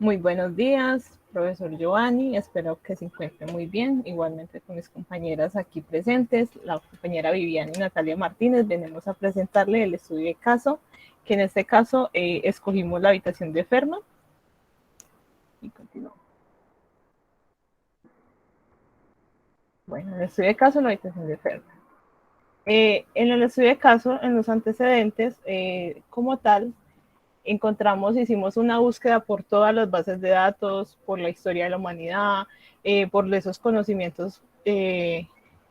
Muy buenos días, profesor Giovanni. Espero que se encuentre muy bien. Igualmente con mis compañeras aquí presentes, la compañera Viviana y Natalia Martínez, venimos a presentarle el estudio de caso, que en este caso escogimos la habitación de Fermat. Y continuamos. Bueno, el estudio de caso, la habitación de Fermat. En el estudio de caso, en los antecedentes, como tal, hicimos una búsqueda por todas las bases de datos, por la historia de la humanidad, por esos conocimientos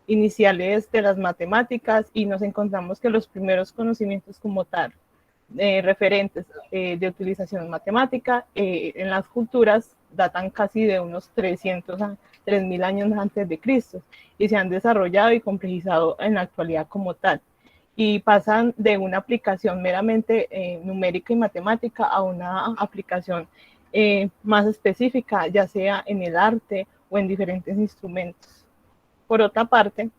iniciales de las matemáticas y nos encontramos que los primeros conocimientos como tal, referentes de utilización matemática en las culturas datan casi de unos 300 a 3000 años antes de Cristo y se han desarrollado y complejizado en la actualidad como tal y pasan de una aplicación meramente numérica y matemática a una aplicación más específica, ya sea en el arte o en diferentes instrumentos. Por otra parte,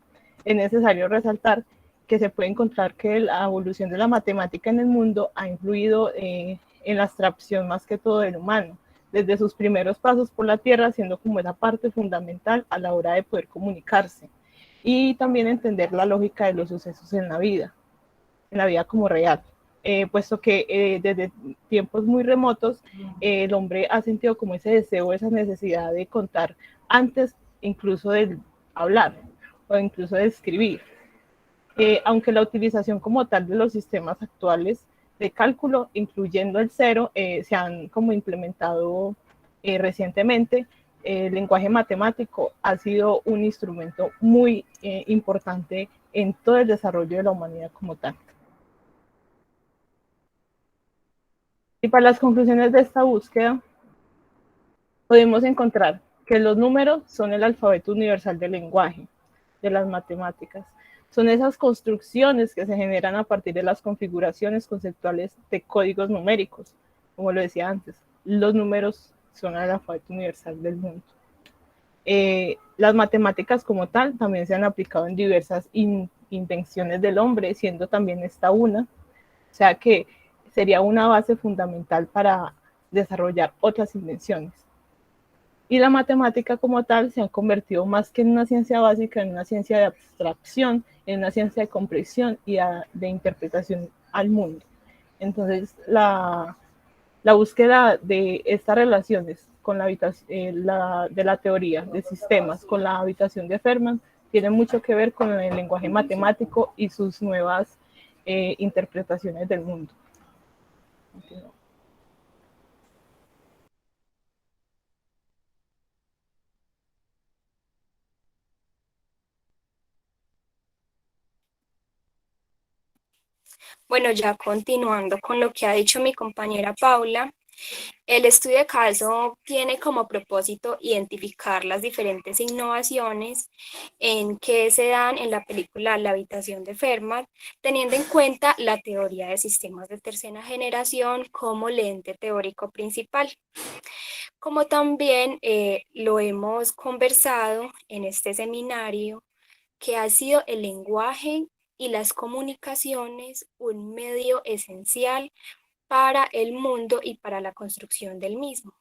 es necesario resaltar que se puede encontrar que la evolución de la matemática en el mundo ha influido en la abstracción más que todo del humano, desde sus primeros pasos por la Tierra, siendo como esa parte fundamental a la hora de poder comunicarse y también entender la lógica de los sucesos en la vida como real. Puesto que desde tiempos muy remotos el hombre ha sentido como ese deseo, esa necesidad de contar antes incluso de hablar o incluso de escribir. Aunque la utilización como tal de los sistemas actuales de cálculo, incluyendo el cero, se han como implementado recientemente, el lenguaje matemático ha sido un instrumento muy importante en todo el desarrollo de la humanidad como tal. Y para las conclusiones de esta búsqueda, podemos encontrar que los números son el alfabeto universal del lenguaje, de las matemáticas. Son esas construcciones que se generan a partir de las configuraciones conceptuales de códigos numéricos. Como lo decía antes, los números son el alfabeto universal del mundo. Las matemáticas como tal también se han aplicado en diversas invenciones del hombre, siendo también esta una. O sea que sería una base fundamental para desarrollar otras invenciones. Y la matemática como tal se ha convertido más que en una ciencia básica, en una ciencia de abstracción, en una ciencia de comprensión y de interpretación al mundo. Entonces, la búsqueda de estas relaciones con de la teoría de sistemas con la habitación de Fermat tiene mucho que ver con el lenguaje matemático y sus nuevas interpretaciones del mundo. Bueno, ya continuando con lo que ha dicho mi compañera Paula, el estudio de caso tiene como propósito identificar las diferentes innovaciones en que se dan en la película La habitación de Fermat, teniendo en cuenta la teoría de sistemas de tercera generación como lente teórico principal. Como también lo hemos conversado en este seminario, que ha sido el lenguaje y las comunicaciones un medio esencial para el mundo y para la construcción del mismo.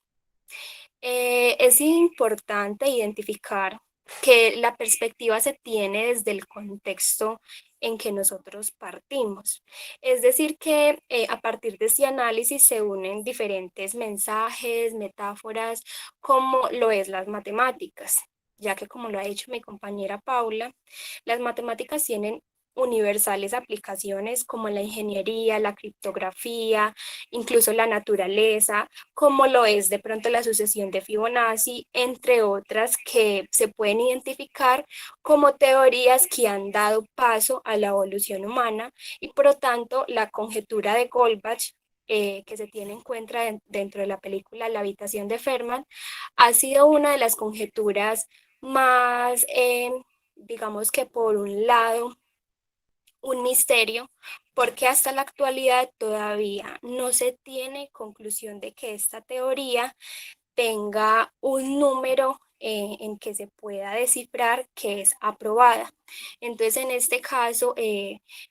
Es importante identificar que la perspectiva se tiene desde el contexto en que nosotros partimos. Es decir, que a partir de este análisis se unen diferentes mensajes, metáforas, como lo es las matemáticas, ya que como lo ha dicho mi compañera Paula, las matemáticas tienen universales aplicaciones como la ingeniería, la criptografía, incluso la naturaleza, como lo es de pronto la sucesión de Fibonacci, entre otras que se pueden identificar como teorías que han dado paso a la evolución humana y por lo tanto la conjetura de Goldbach que se tiene en cuenta dentro de la película La habitación de Fermat, ha sido una de las conjeturas más, digamos que por un lado, un misterio, porque hasta la actualidad todavía no se tiene conclusión de que esta teoría tenga un número en que se pueda descifrar que es aprobada. Entonces, en este caso,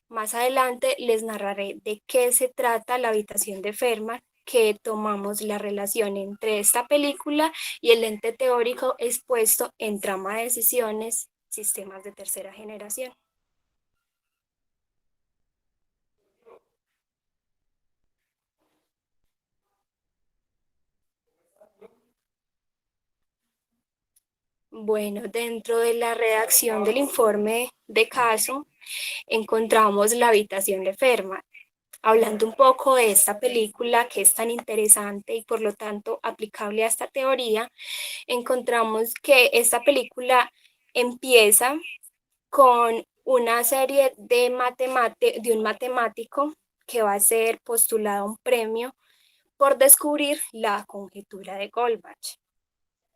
más adelante les narraré de qué se trata la habitación de Fermat que tomamos la relación entre esta película y el ente teórico expuesto en trama de decisiones, sistemas de tercera generación. Bueno, dentro de la redacción del informe de caso encontramos La habitación de Fermat. Hablando un poco de esta película que es tan interesante y por lo tanto aplicable a esta teoría, encontramos que esta película empieza con una serie de un matemático que va a ser postulado a un premio por descubrir la conjetura de Goldbach.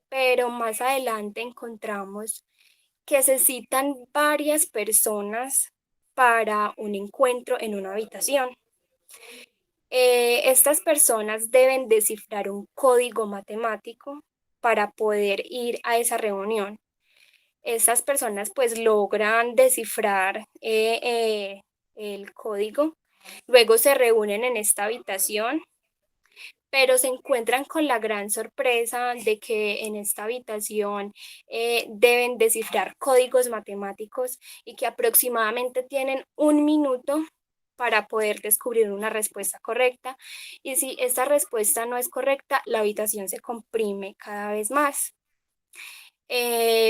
Pero más adelante encontramos que se citan varias personas para un encuentro en una habitación. Estas personas deben descifrar un código matemático para poder ir a esa reunión. Estas personas pues logran descifrar el código, luego se reúnen en esta habitación, pero se encuentran con la gran sorpresa de que en esta habitación deben descifrar códigos matemáticos y que aproximadamente tienen 1 minuto para poder descubrir una respuesta correcta. Y si esta respuesta no es correcta, la habitación se comprime cada vez más.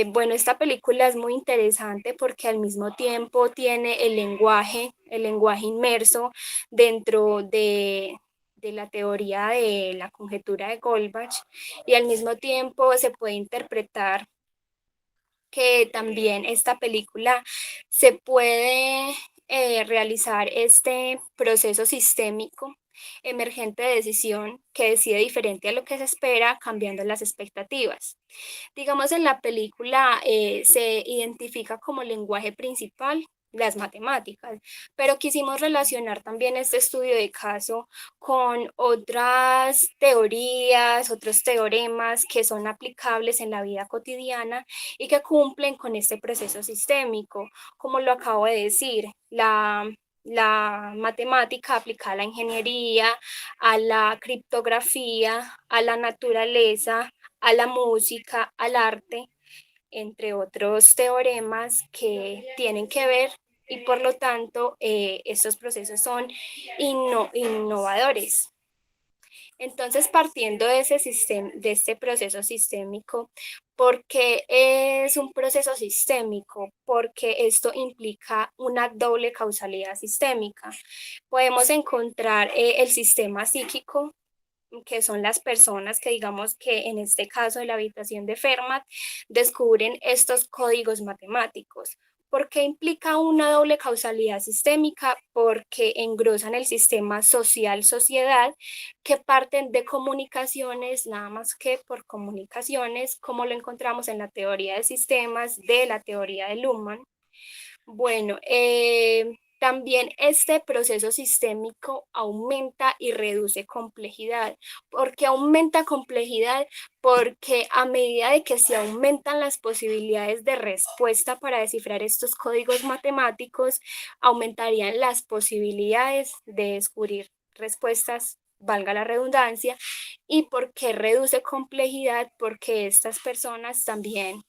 Bueno, esta película es muy interesante porque al mismo tiempo tiene el lenguaje inmerso dentro de la teoría de la conjetura de Goldbach y al mismo tiempo se puede interpretar que también esta película se puede realizar este proceso sistémico emergente de decisión que decide diferente a lo que se espera, cambiando las expectativas. Digamos, en la película se identifica como lenguaje principal las matemáticas, pero quisimos relacionar también este estudio de caso con otras teorías, otros teoremas que son aplicables en la vida cotidiana y que cumplen con este proceso sistémico, como lo acabo de decir, la matemática aplicada a la ingeniería, a la criptografía, a la naturaleza, a la música, al arte, entre otros teoremas que tienen que ver y por lo tanto estos procesos son innovadores. Entonces, partiendo de de este proceso sistémico, ¿por qué es un proceso sistémico? Porque esto implica una doble causalidad sistémica. Podemos encontrar el sistema psíquico, que son las personas que digamos que en este caso de la habitación de Fermat descubren estos códigos matemáticos. ¿Por qué implica una doble causalidad sistémica? Porque engrosan el sistema social-sociedad, que parten de comunicaciones, nada más que por comunicaciones, como lo encontramos en la teoría de sistemas de la teoría de Luhmann. Bueno, también este proceso sistémico aumenta y reduce complejidad. ¿Por qué aumenta complejidad? Porque a medida de que se aumentan las posibilidades de respuesta para descifrar estos códigos matemáticos, aumentarían las posibilidades de descubrir respuestas, valga la redundancia. ¿Y por qué reduce complejidad? Porque estas personas también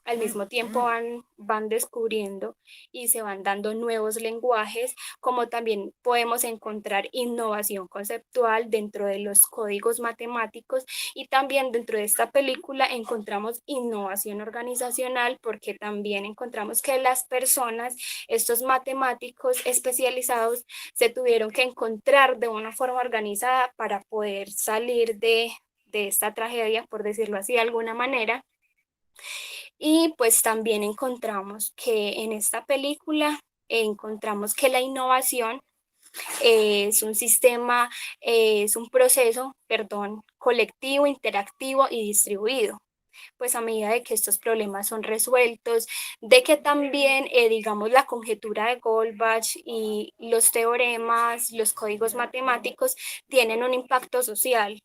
al mismo tiempo van descubriendo y se van dando nuevos lenguajes, como también podemos encontrar innovación conceptual dentro de los códigos matemáticos y también dentro de esta película encontramos innovación organizacional porque también encontramos que las personas, estos matemáticos especializados, se tuvieron que encontrar de una forma organizada para poder salir de esta tragedia, por decirlo así de alguna manera. Y pues también encontramos que en esta película encontramos que la innovación es un sistema, es un proceso, perdón, colectivo, interactivo y distribuido. Pues a medida de que estos problemas son resueltos, de que también, digamos, la conjetura de Goldbach y los teoremas, los códigos matemáticos tienen un impacto social.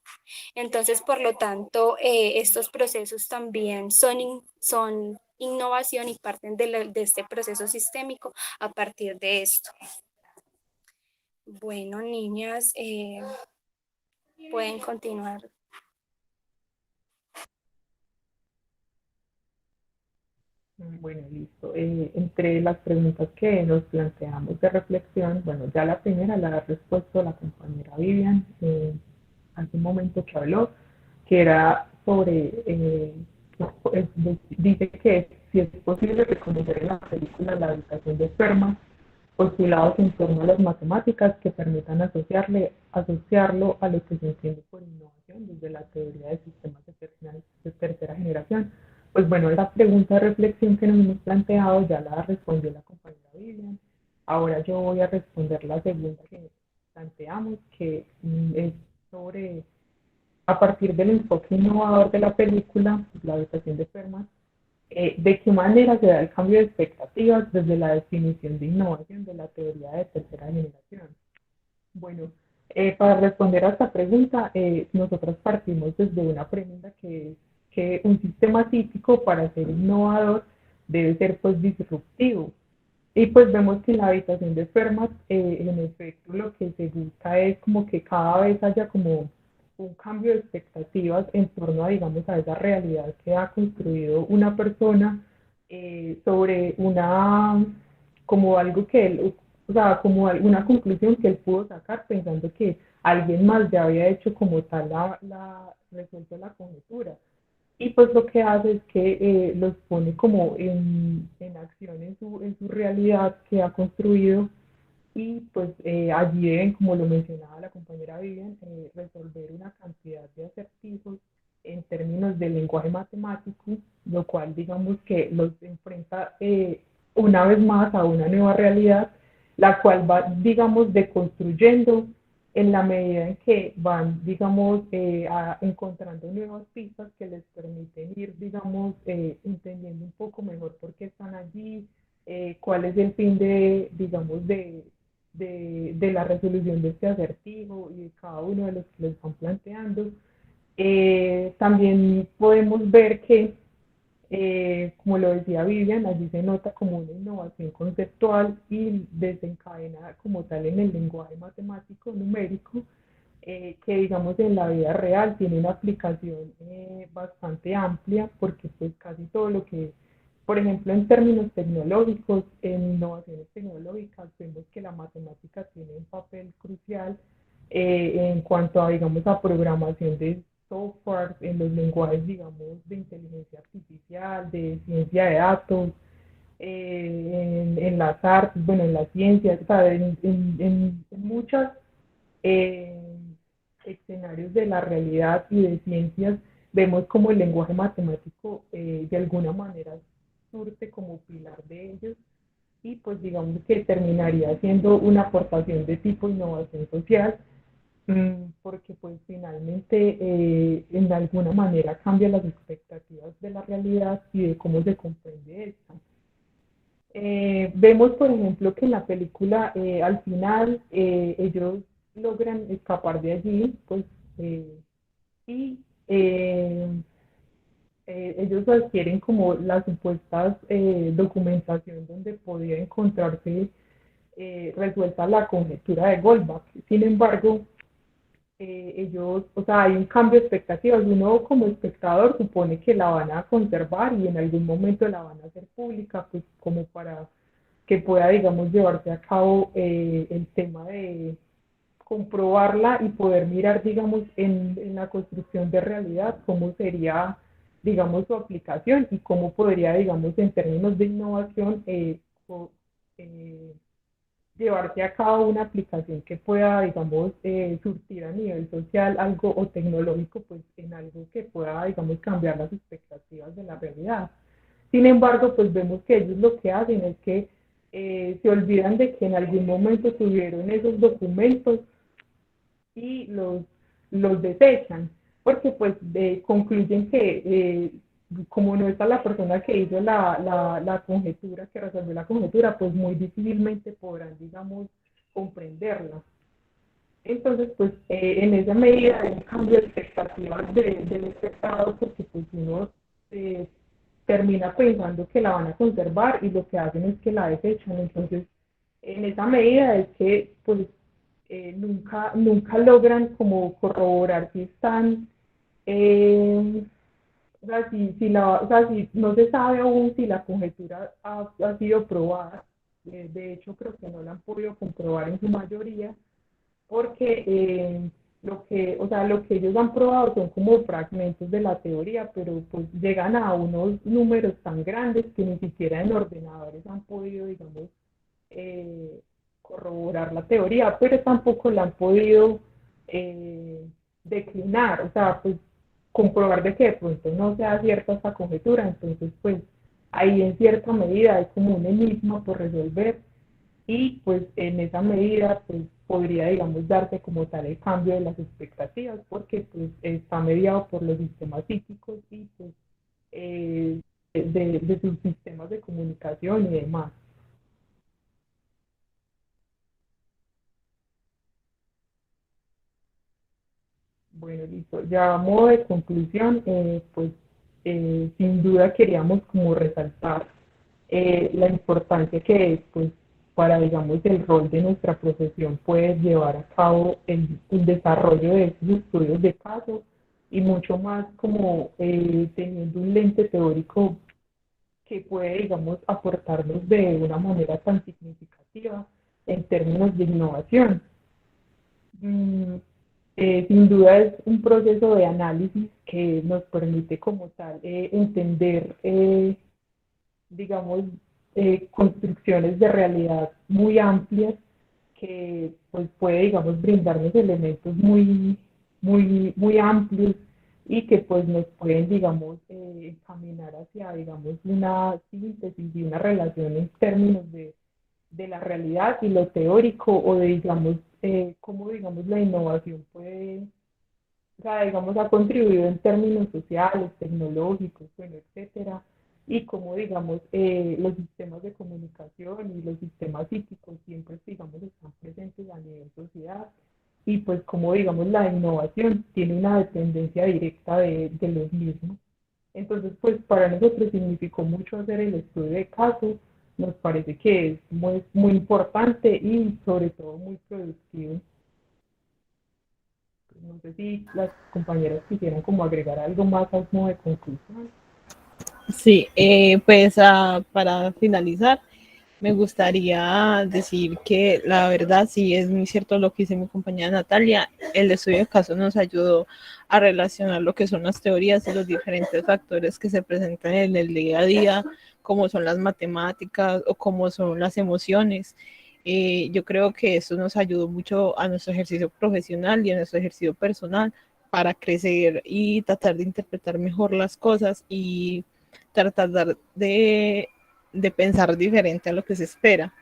Entonces, por lo tanto, estos procesos también son innovación y parten de este proceso sistémico a partir de esto. Bueno, niñas, pueden continuar. Bueno, listo. Entre las preguntas que nos planteamos de reflexión, bueno, ya la primera la ha respuesto la compañera Vivian hace un momento que habló, que era sobre, dice que si es posible reconocer en la película la educación de esperma, postulados en torno a las matemáticas que permitan asociarlo a lo que se entiende por innovación desde la teoría de sistemas de tercera generación. Pues bueno, esa pregunta de reflexión que nos hemos planteado ya la respondió la compañera Vivian. Ahora yo voy a responder la segunda que planteamos, que es sobre, a partir del enfoque innovador de la película, la educación de esperma, de qué manera se da el cambio de expectativas desde la definición de innovación de la teoría de tercera generación. Bueno, para responder a esta pregunta, nosotros partimos desde una premisa que es que un sistema típico para ser innovador debe ser pues disruptivo. Y pues vemos que en la habitación de enfermas, en efecto, lo que se busca es como que cada vez haya como un cambio de expectativas en torno a, digamos, a esa realidad que ha construido una persona sobre una, como algo que él, o sea, como una conclusión que él pudo sacar pensando que alguien más ya había hecho como tal resuelto la conjetura. Y pues lo que hace es que los pone como acción en su realidad que ha construido y pues allí deben, como lo mencionaba la compañera Vivian, resolver una cantidad de acertijos en términos del lenguaje matemático, lo cual digamos que los enfrenta una vez más a una nueva realidad, la cual va, digamos, deconstruyendo en la medida en que van, digamos, encontrando nuevas pistas que les permiten ir, digamos, entendiendo un poco mejor por qué están allí, cuál es el fin de, digamos, de la resolución de este acertijo y de cada uno de los que les van planteando. También podemos ver que, como lo decía Vivian, allí se nota como una innovación conceptual y desencadena como tal en el lenguaje matemático numérico, que digamos en la vida real tiene una aplicación bastante amplia porque pues casi todo lo que, por ejemplo, en términos tecnológicos, en innovaciones tecnológicas, vemos que la matemática tiene un papel crucial en cuanto a, digamos, a programación de software, en los lenguajes, digamos, de inteligencia artificial, de ciencia de datos, en las artes, bueno, en las ciencias, o sea, en muchas eh, escenarios de la realidad y de ciencias, vemos como el lenguaje matemático de alguna manera surte como pilar de ellos y pues digamos que terminaría siendo una aportación de tipo innovación social, porque pues finalmente en alguna manera cambia las expectativas de la realidad y de cómo se comprende esta. Vemos, por ejemplo, que en la película al final ellos logran escapar de allí, pues, y eh, ellos adquieren como las supuestas documentación donde podía encontrarse resuelta la conjetura de Goldbach. Sin embargo, ellos, o sea, hay un cambio de expectativas. Uno como espectador supone que la van a conservar y en algún momento la van a hacer pública, pues como para que pueda, digamos, llevarse a cabo el tema de comprobarla y poder mirar, digamos, en la construcción de realidad cómo sería, digamos, su aplicación y cómo podría, digamos, en términos de innovación, eh, llevarse a cabo una aplicación que pueda, digamos, surtir a nivel social algo o tecnológico, pues en algo que pueda, digamos, cambiar las expectativas de la realidad. Sin embargo, pues vemos que ellos lo que hacen es que se olvidan de que en algún momento tuvieron esos documentos y los desechan, porque pues concluyen que como no está la persona que hizo la conjetura, que resolvió la conjetura, pues muy difícilmente podrán, digamos, comprenderla. Entonces, pues en esa medida hay un cambio de expectativas del espectador, porque pues uno eh, termina pensando que la van a conservar y lo que hacen es que la desechan. Entonces, en esa medida es que pues nunca logran como corroborar si están, eh, o sea, o sea, si no se sabe aún si la conjetura ha sido probada. De hecho, creo que no la han podido comprobar en su mayoría, porque o sea, lo que ellos han probado son como fragmentos de la teoría, pero pues llegan a unos números tan grandes que ni siquiera en ordenadores han podido, digamos, eh, corroborar la teoría, pero tampoco la han podido eh, declinar, o sea, pues comprobar de que de pronto no sea cierta esta conjetura, entonces pues ahí en cierta medida hay como un enigma por resolver y pues en esa medida pues podría digamos darse como tal el cambio de las expectativas porque pues está mediado por los sistemas psíquicos y pues eh, de sus sistemas de comunicación y demás. Bueno, listo. Ya a modo de conclusión, pues sin duda queríamos como resaltar la importancia que pues para digamos el rol de nuestra profesión puede llevar a cabo el desarrollo de estos estudios de caso y mucho más como teniendo un lente teórico que puede digamos aportarnos de una manera tan significativa en términos de innovación. Mm, sin duda es un proceso de análisis que nos permite como tal entender, digamos, construcciones de realidad muy amplias que pues puede, digamos, brindarnos elementos muy amplios y que pues nos pueden, digamos, encaminar hacia, digamos, una síntesis y una relación en términos de la realidad y lo teórico o de, digamos, cómo, digamos, la innovación puede, o sea, digamos, ha contribuido en términos sociales, tecnológicos, bueno, etcétera, y cómo, digamos, los sistemas de comunicación y los sistemas psíquicos siempre, digamos, están presentes a nivel sociedad y pues cómo, digamos, la innovación tiene una dependencia directa de los mismos. Entonces, pues para nosotros significó mucho hacer el estudio de caso, nos parece que es muy importante y sobre todo muy productivo. No sé si las compañeras quisieran como agregar algo más a modo de conclusión. Sí, pues para finalizar, me gustaría decir que la verdad sí es muy cierto lo que dice mi compañera Natalia. El estudio de casos nos ayudó a relacionar lo que son las teorías y los diferentes factores que se presentan en el día a día, como son las matemáticas o como son las emociones. Yo creo que eso nos ayudó mucho a nuestro ejercicio profesional y a nuestro ejercicio personal para crecer y tratar de interpretar mejor las cosas y tratar de pensar diferente a lo que se espera,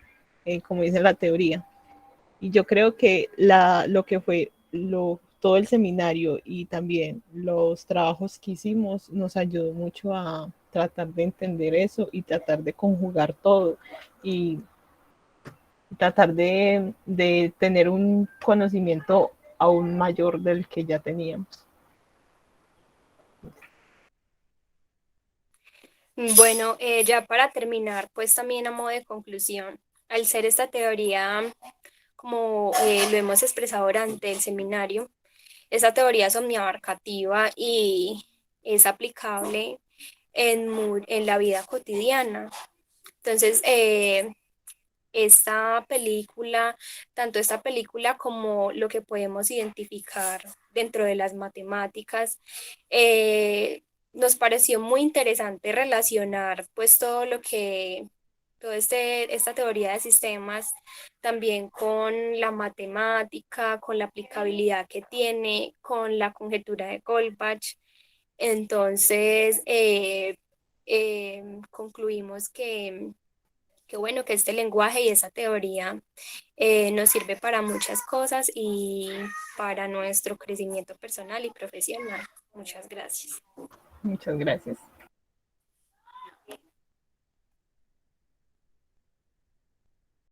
como dice la teoría. Y yo creo que lo que fue todo el seminario y también los trabajos que hicimos nos ayudó mucho a tratar de entender eso y tratar de conjugar todo y tratar de tener un conocimiento aún mayor del que ya teníamos. Bueno, ya para terminar, pues también a modo de conclusión, al ser esta teoría, como lo hemos expresado durante el seminario, esta teoría es omniabarcativa y es aplicable en la vida cotidiana. Entonces, esta película, tanto esta película como lo que podemos identificar dentro de las matemáticas, nos pareció muy interesante relacionar pues todo lo que, esta teoría de sistemas también con la matemática, con la aplicabilidad que tiene, con la conjetura de Goldbach. Entonces, concluimos que bueno, que este lenguaje y esa teoría nos sirve para muchas cosas y para nuestro crecimiento personal y profesional. Muchas gracias. Muchas gracias.